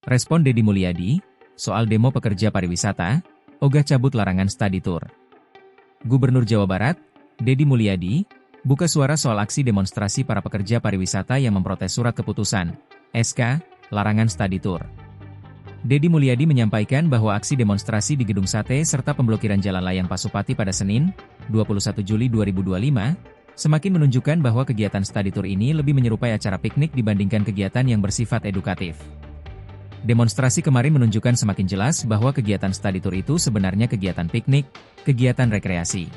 Respon Deddy Mulyadi, soal demo pekerja pariwisata, ogah cabut larangan study tour. Gubernur Jawa Barat, Deddy Mulyadi, buka suara soal aksi demonstrasi para pekerja pariwisata yang memprotes surat keputusan, SK, larangan study tour. Deddy Mulyadi menyampaikan bahwa aksi demonstrasi di Gedung Sate serta pemblokiran Jalan Layang Pasupati pada Senin, 21 Juli 2025, semakin menunjukkan bahwa kegiatan study tour ini lebih menyerupai acara piknik dibandingkan kegiatan yang bersifat edukatif. Demonstrasi kemarin menunjukkan semakin jelas bahwa kegiatan study tour itu sebenarnya kegiatan piknik, kegiatan rekreasi.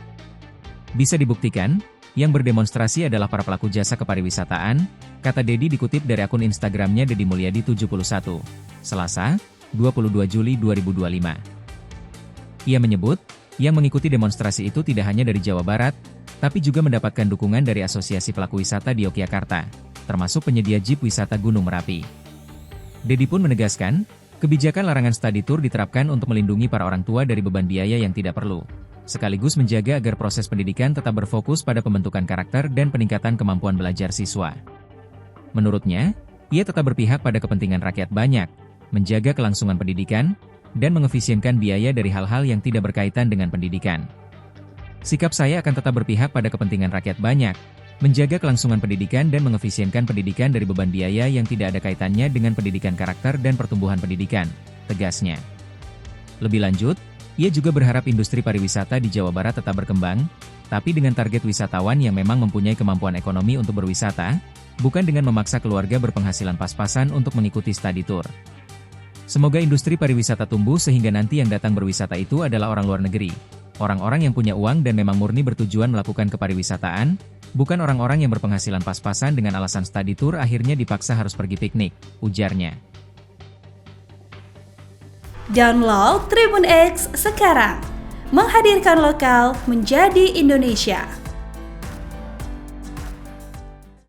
Bisa dibuktikan, yang berdemonstrasi adalah para pelaku jasa kepariwisataan, kata Deddy dikutip dari akun Instagramnya Deddy Mulyadi 71, Selasa, 22 Juli 2025. Ia menyebut, yang mengikuti demonstrasi itu tidak hanya dari Jawa Barat, tapi juga mendapatkan dukungan dari Asosiasi Pelaku Wisata di Yogyakarta, termasuk penyedia jeep wisata Gunung Merapi. Deddy pun menegaskan, kebijakan larangan study tour diterapkan untuk melindungi para orang tua dari beban biaya yang tidak perlu, sekaligus menjaga agar proses pendidikan tetap berfokus pada pembentukan karakter dan peningkatan kemampuan belajar siswa. Menurutnya, ia tetap berpihak pada kepentingan rakyat banyak, menjaga kelangsungan pendidikan, dan mengefisienkan biaya dari hal-hal yang tidak berkaitan dengan pendidikan. Sikap saya akan tetap berpihak pada kepentingan rakyat banyak, menjaga kelangsungan pendidikan dan mengefisienkan pendidikan dari beban biaya yang tidak ada kaitannya dengan pendidikan karakter dan pertumbuhan pendidikan, tegasnya. Lebih lanjut, ia juga berharap industri pariwisata di Jawa Barat tetap berkembang, tapi dengan target wisatawan yang memang mempunyai kemampuan ekonomi untuk berwisata, bukan dengan memaksa keluarga berpenghasilan pas-pasan untuk mengikuti study tour. Semoga industri pariwisata tumbuh sehingga nanti yang datang berwisata itu adalah orang luar negeri, orang-orang yang punya uang dan memang murni bertujuan melakukan kepariwisataan, bukan orang-orang yang berpenghasilan pas-pasan dengan alasan study tour akhirnya dipaksa harus pergi piknik, ujarnya. Download Tribun X sekarang, menghadirkan lokal menjadi Indonesia.